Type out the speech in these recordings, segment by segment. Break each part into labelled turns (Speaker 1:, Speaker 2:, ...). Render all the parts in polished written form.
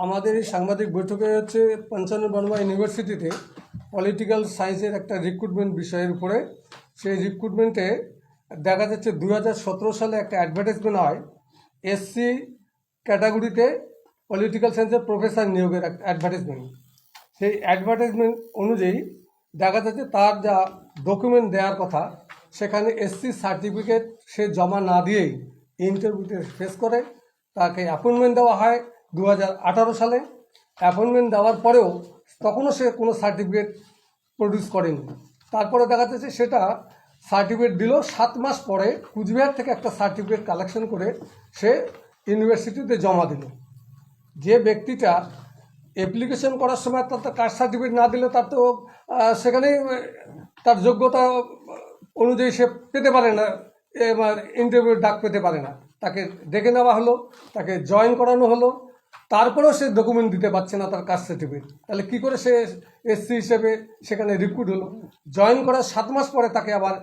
Speaker 1: আমাদের এই সাংবাদিক বৈঠকে হচ্ছে পঞ্চান্ন বর্মা ইউনিভার্সিটিতে পলিটিক্যাল সায়েন্সের একটা রিক্রুটমেন্ট বিষয়ের উপরে। সেই রিক্রুটমেন্টে দেখা যাচ্ছে 2017 সালে একটা অ্যাডভার্টাইজমেন্ট হয় এসসি ক্যাটাগরিতে পলিটিক্যাল সায়েন্সের প্রফেসর নিয়োগের একটা অ্যাডভার্টাইজমেন্ট। সেই অ্যাডভার্টাইজমেন্ট অনুযায়ী দেখা যাচ্ছে তার যা ডকুমেন্ট দেওয়ার কথা সেখানে এসসি সার্টিফিকেট সে জমা না দিয়েই ইন্টারভিউতে ফেস করে তাকে অ্যাপয়েন্টমেন্ট দেওয়া হয় 2018 সালে। অ্যাপয়েন্টমেন্ট দেওয়ার পরেও তখনও সে কোনো সার্টিফিকেট প্রডিউস করেনি। তারপরে দেখা যাচ্ছে সেটা সার্টিফিকেট দিল 7 মাস পরে কুচবিহার থেকে একটা সার্টিফিকেট কালেকশন করে সে ইউনিভার্সিটিতে জমা দিল। যে ব্যক্তিটা অ্যাপ্লিকেশন করার সময় তার কাস্ট সার্টিফিকেট না দিলে তার তো সেখানেই তার যোগ্যতা অনুযায়ী সে পেতে পারে না, এবার ইন্টারভিউ ডাক পেতে পারে না। তাকে ডেকে নেওয়া হলো, তাকে জয়েন করানো হলো, তারপরেও সে ডকুমেন্ট দিতে পারছে না তার কাস্ট সার্টিফিকেট। তাহলে কী করে সে এসসি হিসেবে সেখানে রিক্রুট হলো? জয়েন করার 7 মাস পরে তাকে আবার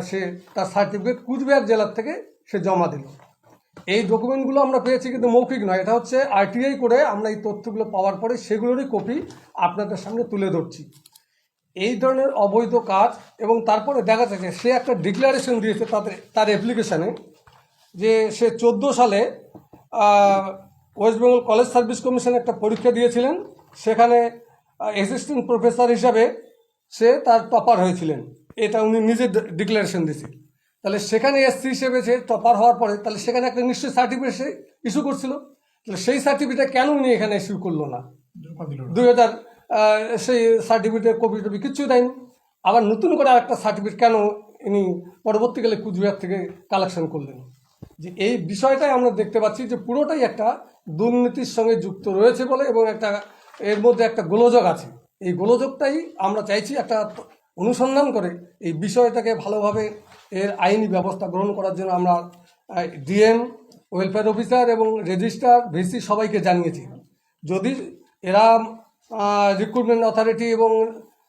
Speaker 1: সে তার সার্টিফিকেট কুচবিহার জেলার থেকে সে জমা দিল। এই ডকুমেন্টগুলো আমরা পেয়েছি, কিন্তু মৌখিক নয়, এটা হচ্ছে আরটিআই করে আমরা এই তথ্যগুলো পাওয়ার পরে সেগুলোরই কপি আপনাদের সামনে তুলে ধরছি। এই ধরনের অবৈধ কাজ। এবং তারপরে দেখা যাচ্ছে সে একটা ডিক্লারেশন দিয়েছে তার অ্যাপ্লিকেশানে যে সে 14 সালে ওয়েস্ট বেঙ্গল কলেজ সার্ভিস কমিশনে একটা পরীক্ষা দিয়েছিলেন, সেখানে অ্যাসিস্ট্যান্ট প্রফেসর হিসাবে সে তার টপার হয়েছিলেন। এটা উনি নিজে ডিক্লারেশন দিয়েছে। তাহলে সেখানে এসসি হিসেবে সে টপার হওয়ার পরে তাহলে সেখানে একটা নিশ্চয়ই সার্টিফিকেট সে ইস্যু করছিল। তাহলে সেই সার্টিফিকেট কেন উনি এখানে ইস্যু করলো না? 2000 সেই সার্টিফিকেটের কপি টপি কিচ্ছু দেয়নি। আবার নতুন করে আরেকটা সার্টিফিকেট কেন ইনি পরবর্তীকালে কুচবিহার থেকে কালেকশন করলেন? যে এই বিষয়টাই আমরা দেখতে পাচ্ছি যে পুরোটাই একটা দুর্নীতির সঙ্গে যুক্ত রয়েছে বলে, এবং একটা এর মধ্যে একটা গোলযোগ আছে। এই গোলযোগটাই আমরা চাইছি একটা অনুসন্ধান করে এই বিষয়টাকে ভালোভাবে এর আইনি ব্যবস্থা গ্রহণ করার জন্য আমরা ডিএম, ওয়েলফেয়ার অফিসার এবং রেজিস্ট্রার, ভিসি সবাইকে জানিয়েছি। যদি এরা রিক্রুটমেন্ট অথরিটি এবং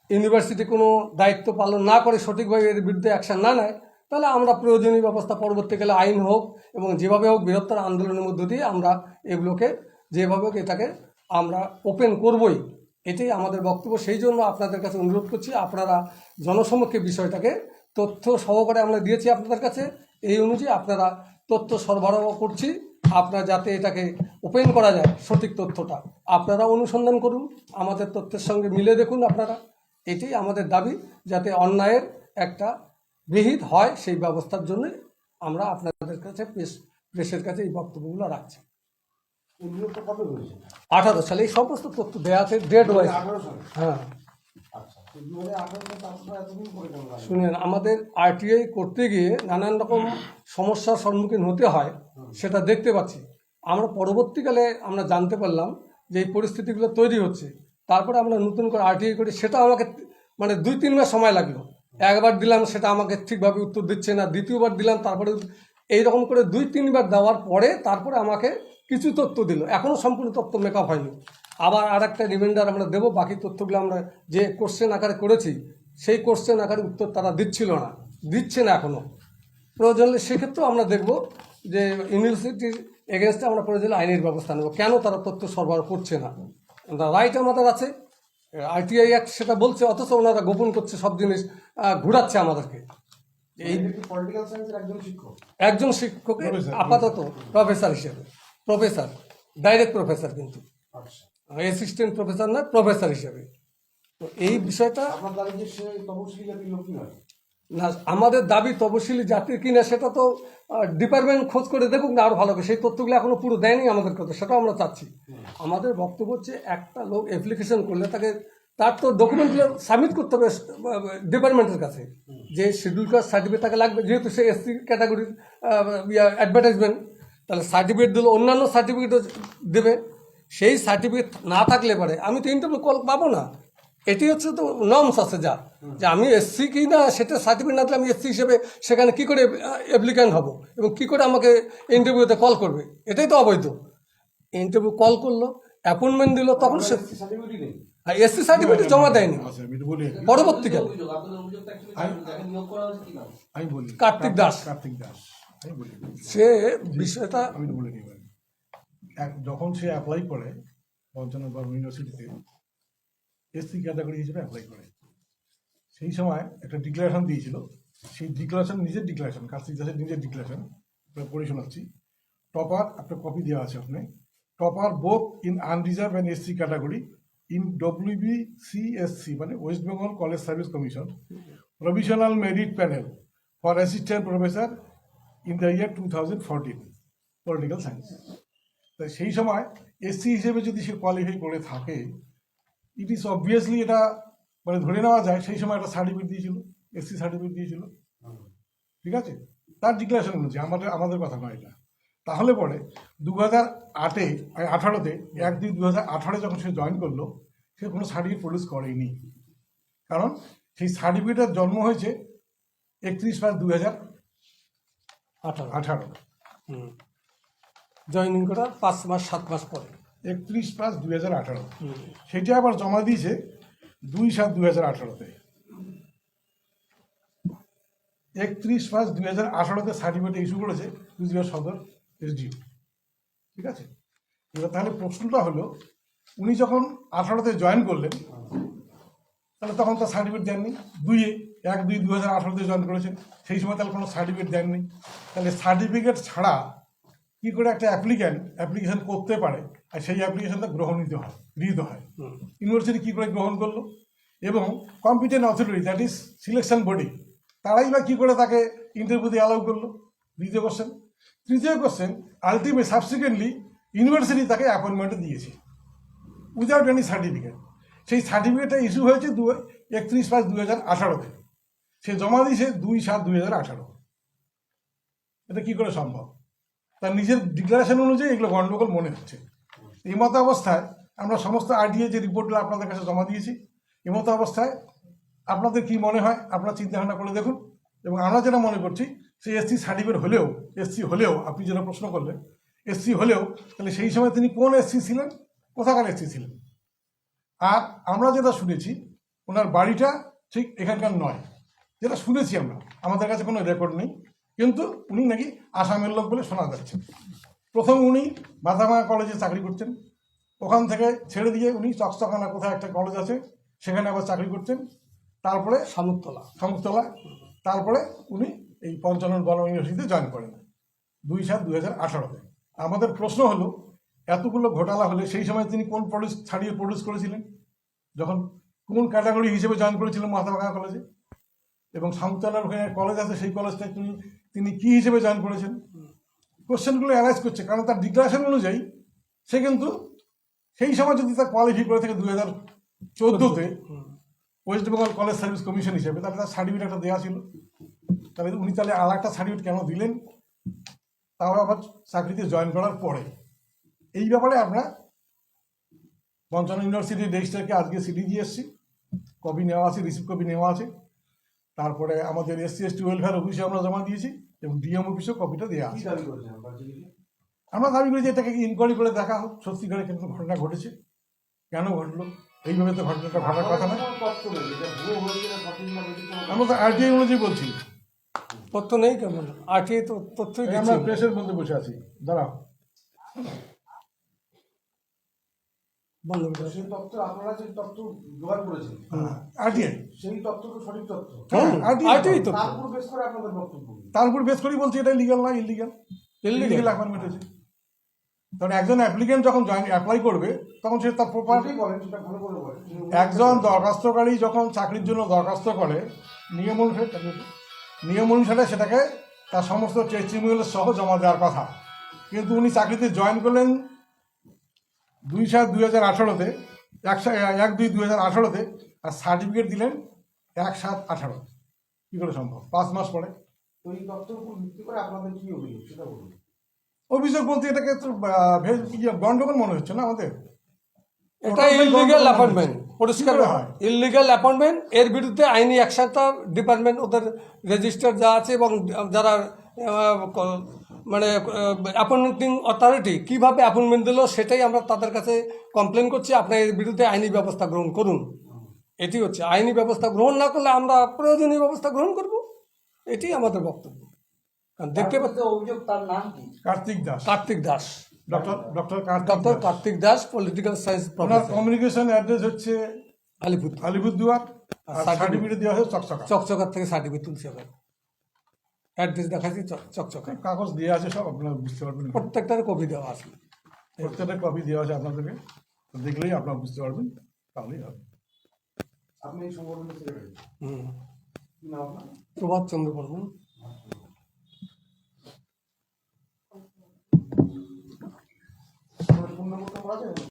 Speaker 1: ইউনিভার্সিটি কোনো দায়িত্ব পালন না করে সঠিকভাবে এর বিরুদ্ধে অ্যাকশন না নেয়, তাহলে আমরা প্রয়োজনীয় ব্যবস্থা পরবর্তীকালে আইন হোক এবং যেভাবে হোক বৃহত্তর আন্দোলনের মধ্য দিয়ে আমরা এগুলোকে যেভাবে হোক এটাকে আমরা ওপেন করবই। এটাই আমাদের বক্তব্য। সেই জন্য আপনাদের কাছে অনুরোধ করছি, আপনারা জনসমক্ষে বিষয়টাকে তথ্য সহকারে আমরা দিয়েছি আপনাদের কাছে, এই অনুযায়ী আপনারা তথ্য সরবরাহ করছি। আপনারা যাতে এটাকে ওপেন করা যায় সঠিক তথ্যটা আপনারা অনুসন্ধান করুন, আমাদের তথ্যের সঙ্গে মিলে দেখুন আপনারা। এটাই আমাদের দাবি, যাতে অন্যায়ের একটা বিহিত হয় সেই ব্যবস্থার জন্য আমরা আপনাদের কাছে প্রেসের কাছে এই বক্তব্যগুলো রাখছি। 18 সালে এই সমস্ত তথ্য দেওয়া আছে, ডেট ওয়াইজ। হ্যাঁ, শুনেন, আমাদের আরটিআই করতে গিয়ে নানান রকম সমস্যার সম্মুখীন হতে হয়, সেটা দেখতে পাচ্ছি। আমরা পরবর্তীকালে আমরা জানতে পারলাম যে এই পরিস্থিতিগুলো তৈরি হচ্ছে। তারপরে আমরা নতুন করে আরটিআই করি, সেটা আমাকে মানে 2-3 মাস সময় লাগলো। একবার দিলাম সেটা আমাকে ঠিকভাবে উত্তর দিচ্ছে না, দ্বিতীয়বার দিলাম, তারপরে এইরকম করে 2-3 বার দেওয়ার পরে তারপরে আমাকে কিছু তথ্য দিল। এখনও সম্পূর্ণ তথ্য মেকআপ হয়নি। আবার আর একটা রিমাইন্ডার আমরা দেবো। বাকি তথ্যগুলো আমরা যে কোশ্চেন আকারে করেছি সেই কোশ্চেন আকারে উত্তর তারা দিচ্ছিল না, দিচ্ছে না এখনও। প্রয়োজন হলে সেক্ষেত্রেও আমরা দেখব যে ইউনিভার্সিটির এগেনস্টে আমরা প্রয়োজনে আইনের ব্যবস্থা নেব, কেন তারা তথ্য সরবরাহ করছে না। রাইট আমাদের আছে, আরটিআই অ্যাক্ট সেটা বলছে, অথচ ওনারা গোপন করছে, সব জিনিস ঘুরাচ্ছে আমাদেরকে। এই একজন শিক্ষকের আপাতত প্রফেসর হিসেবে, প্রফেসর ডাইরেক্ট প্রফেসর, কিন্তু অ্যাসিস্ট্যান্ট প্রফেসর না, প্রফেসর হিসেবে। তো এই বিষয়টা না, আমাদের দাবি তপশিলি জাতির কিনা সেটা তো ডিপার্টমেন্ট খোঁজ করে দেখুক না, আরও ভালো হবে। সেই তথ্যগুলো এখনো পুরো দেয়নি আমাদের কথা, সেটাও আমরা চাচ্ছি। আমাদের বক্তব্য হচ্ছে একটা লোক অ্যাপ্লিকেশন করলে তার তো ডকুমেন্টগুলো সাবমিট করতে হবে ডিপার্টমেন্টের কাছে, যে শিডিউল কাস্ট সার্টিফিকেট তাকে লাগবে, যেহেতু সে এসসি ক্যাটাগরির অ্যাডভার্টাইজমেন্ট। তাহলে সার্টিফিকেট দিলে অন্যান্য সার্টিফিকেটও দেবে। সেই সার্টিফিকেট না থাকলে পরে আমি তো ইন্টারভিউ কল পাবো না। এটি হচ্ছে তো নর্মস আছে যা, যে আমি এসসি কি না সেটা সার্টিফিকেট না দিলে আমি এসসি হিসেবে সেখানে কী করে অ্যাপ্লিক্যান্ট হব এবং কী করে আমাকে ইন্টারভিউতে কল করবে? এটাই তো অবৈধ। ইন্টারভিউ কল করলো, অ্যাপয়েন্টমেন্ট দিল, তখন সে এসসি সার্টিফিকেট জমা দেয়নি। পরবর্তীকালে কার্তিক দাস, সে বিষয়টা
Speaker 2: যখন সে অ্যাপ্লাই করে পঞ্চানন বর্মা ইউনিভার্সিটিতে এসসি ক্যাটাগরি হিসেবে অ্যাপ্লাই করে, সেই সময় একটা ডিক্লারেশন দিয়েছিল। সেই ডিক্লারেশন নিজের ডিক্লারেশন, কার্তিক দাসের নিজের ডিক্লারেশন পড়ে শোনাচ্ছি। টপার, একটা কপি দেওয়া আছে ওখানে। Topper both in unreserved and SC category in WBCSC মানে West Bengal college service commission provisional merit panel for assistant professor in the year 2014 political science. তাই সেই সময় এসসি হিসেবে যদি সে কোয়ালিফাই করে থাকে, ইট ইজ অবভিয়াসলি এটা মানে ধরে নেওয়া যায় সেই সময় একটা সার্টিফিকেট দিয়েছিল, এসসি সার্টিফিকেট দিয়েছিল, ঠিক আছে? তার ডিক্লারেশন অনুযায়ী, আমাদের কথা নয় এটা। তাহলে পরে 2018-এ 1/2/2018 যখন সে জয়েন করলো, সে কোনো সার্টিফিকেট প্রডিউস করেনি। কারণ সেই সার্টিফিকেটের জন্ম হয়েছে 31/5/2018।
Speaker 1: জয়েনিং করার 5 মাস 7 মাস পরে
Speaker 2: 31/5/2018 সেটা আবার জমা দিয়েছে 2/7/2018-তে। 31/5/2018-তে সার্টিফিকেট ইস্যু করেছে কুচবিহার সদর SDO, ঠিক আছে? এবার তাহলে প্রশ্নটা হলো, উনি যখন 18-তে জয়েন করলেন, তাহলে তখন তার সার্টিফিকেট দেননি। 1/2/2018-তে জয়েন করেছেন, সেই সময় তাহলে কোনো সার্টিফিকেট দেননি। তাহলে সার্টিফিকেট ছাড়া কি করে একটা অ্যাপ্লিকেশন করতে পারে, আর সেই অ্যাপ্লিকেশনটা গৃহীত হয়? ইউনিভার্সিটি কি করে গ্রহণ করলো? এবং competent authority, that is selection body, তারাই বা কি করে তাকে ইন্টারভিউতে অ্যালাউ করলো? দ্বিতীয় কোশ্চেন। তৃতীয় কোশ্চেন, আলটিমেট সাবসিকুয়েন্টলি ইউনিভার্সিটি তাকে অ্যাপয়েন্টমেন্ট দিয়েছে উইদাউট এনি সার্টিফিকেট। সেই সার্টিফিকেটটা ইস্যু হয়েছে 31/5/2018-তে, সে জমা দিয়েছে 2/7/2018। এটা কি করে সম্ভব? তার নিজের ডিক্লারেশন অনুযায়ী এগুলো গণ্ডগোল মনে হচ্ছে। এই মতো অবস্থায় আমরা সমস্ত RTA যে রিপোর্টগুলো আপনাদের কাছে জমা দিয়েছি, এই মতো অবস্থায় আপনাদের কি মনে হয় আপনারা চিন্তা ভাবনা করে দেখুন। এবং আমরা যেটা মনে করছি, সেই এসসি সার্টিফিকেট হলেও, এসসি হলেও, আপনি যেটা প্রশ্ন করলেন, এসসি হলেও তাহলে সেই সময় তিনি কোন এসসি ছিলেন, কোথাকার এসসি ছিলেন? আর আমরা যেটা শুনেছি, ওনার বাড়িটা ঠিক এখানকার নয়, যেটা শুনেছি আমরা, আমাদের কাছে কোনো রেকর্ড নেই, কিন্তু উনি নাকি আসামের লোক বলে শোনা যাচ্ছে। প্রথম উনি মাথাভাঙা কলেজে চাকরি করছেন, ওখান থেকে ছেড়ে দিয়ে উনি চকচকানা কোথায় একটা কলেজ আছে সেখানে আবার চাকরি করছেন, তারপরে শামুকতলা, তারপরে উনি এই পঞ্চানন বর্মা ইউনিভার্সিটিতে জয়েন করেন 2/7/2018-তে। আমাদের প্রশ্ন হলো, এতগুলো ঘোটালা হলে সেই সময় তিনি কোন সার্টিফিকেট প্রডিউস করেছিলেন, যখন কোন ক্যাটাগরি হিসেবে জয়েন করেছিলেন মাথাভাঙা কলেজে, এবং শামুকতলার ওখানে কলেজ আছে, সেই কলেজটা তিনি কি হিসেবে জয়েন করেছেন? কোশ্চেনগুলো অ্যারাইজ করছে, কারণ তার ডিক্লারেশন অনুযায়ী সে কিন্তু সেই সময় যদি তার কোয়ালিফাই করে থাকে 2014-তে West Bengal college service commission হিসেবে, তাহলে তার সার্টিফিকেট একটা দেওয়া ছিল। তাহলে উনি তাহলে আর একটা সার্টিফিকেট কেন দিলেন, তাও আবার চাকরিতে জয়েন করার পরে? এই ব্যাপারে আমরা পঞ্চানন ইউনিভার্সিটির রেজিস্ট্রারকে আজকে সিডি দিয়ে এসেছি, কপি নেওয়া আছে, রিসিভ কপি নেওয়া আছে। তারপরে আমাদের SC/ST ওয়েলফেয়ার অফিসে আমরা জমা দিয়েছি, এবং DM অফিসেও কপিটা দেওয়া আছে। আমরা দাবি করি যে এটাকে ইনকোয়ারি করে দেখা হোক, সত্যিকারে কিন্তু ঘটনা ঘটেছে, কেন ঘটলো, এইভাবে তো ঘটনাটা ঘটার কথা না। আমরা তো RTA অনুযায়ী বলছি,
Speaker 1: তথ্য নেই কেমন? RTA তো তথ্যই
Speaker 2: আমরা
Speaker 1: দিচ্ছে।
Speaker 2: প্রেসের মধ্যে বসে আছি, দাঁড়াও।
Speaker 1: বন্ধ করে
Speaker 3: সেই তথ্য আপনারা যে তথ্য জোগাড় করেছেন,
Speaker 2: RTA,
Speaker 3: সেই তথ্য তো সঠিক তথ্য।
Speaker 1: RTA তো
Speaker 3: তার উপর বেশ করে আপনাদের বক্তব্য কি?
Speaker 2: তার উপর বেস করেই বলছি এটা লিগাল না ইলিগাল অ্যাপয়েন্টমেন্ট হয়েছে। কারণ একজন অ্যাপ্লিকেন্ট যখন অ্যাপ্লাই করবে, তখন সে তার প্রপার্টি,
Speaker 3: বলেন সেটা ভালো করে বলেন।
Speaker 2: একজন দরখাস্তকারী যখন চাকরির জন্য দরখাস্ত করে, নিয়ম অনুসারে সেটাকে তার সমস্ত টেস্টিমোনিয়াল সহ জমা দেওয়ার কথা। কিন্তু উনি চাকরিতে জয়েন করলেন 2/7/2018-তে, 1/2/2018-তে, আর সার্টিফিকেট দিলেন 1/7/18। কী করে সম্ভব? 5 মাস পরে।
Speaker 3: তো এই তথ্যের উপর ভিত্তি করে আপনাদের কি অভিযোগ সেটা বলুন।
Speaker 2: অভিযোগ বলতে এটাকে তো গন্ডগোল মনে হচ্ছে না আমাদের।
Speaker 1: এটা ইললিগাল অ্যাপয়েন্টমেন্ট, পরিষ্কার
Speaker 2: কি করে হয়?
Speaker 1: Illegal appointment. এর বিরুদ্ধে আইনি অ্যাকশনটা ডিপার্টমেন্ট, ওদের রেজিস্টার যা আছে এবং যারা মানে অ্যাপয়েন্টিং অথরিটি কীভাবে অ্যাপয়েন্টমেন্ট দিল, সেটাই আমরা তাদের কাছে কমপ্লেন করছি। আপনার এর বিরুদ্ধে আইনি ব্যবস্থা গ্রহণ করুন, এটি হচ্ছে। আইনি ব্যবস্থা গ্রহণ না করলে আমরা প্রয়োজনীয় ব্যবস্থা গ্রহণ করব, এটি আমাদের বক্তব্য। কারণ দেখতে পাচ্ছি
Speaker 3: অভিযোগ, তার নাম কি?
Speaker 2: Kartik Das. Doctor
Speaker 1: Kartik Das, political science
Speaker 2: ওনার
Speaker 1: প্রফেসর,
Speaker 2: কমিউনিকেশন অ্যাড্রেস হচ্ছে
Speaker 1: আলিপুরদুয়ার।
Speaker 2: আলিপুরদুয়ার, আর
Speaker 1: certificate-
Speaker 2: সার্টিফিকেট দেওয়া হচ্ছে চকচকা।
Speaker 1: চকচকার থেকে সার্টিফিকেট তুলছে হবে, অ্যাড্রেস দেখাচ্ছি চকচকা,
Speaker 2: কাগজ দেওয়া আছে সব, আপনারা বুঝতে পারবেন।
Speaker 1: প্রত্যেকটার কপি দেওয়া আছে।
Speaker 2: প্রত্যেকটা কপি দেওয়া আছে আপনাদেরকে, তো দেখলেই আপনারা বুঝতে পারবেন, তাহলেই হবে।
Speaker 3: আপনি এই সংগঠনের সেক্রেটারি,
Speaker 1: হুম,
Speaker 3: কি নাম আপনার?
Speaker 1: প্রভাত চন্দ্র বর্মন।
Speaker 3: ফোন নম্বরটা পাওয়া যায়?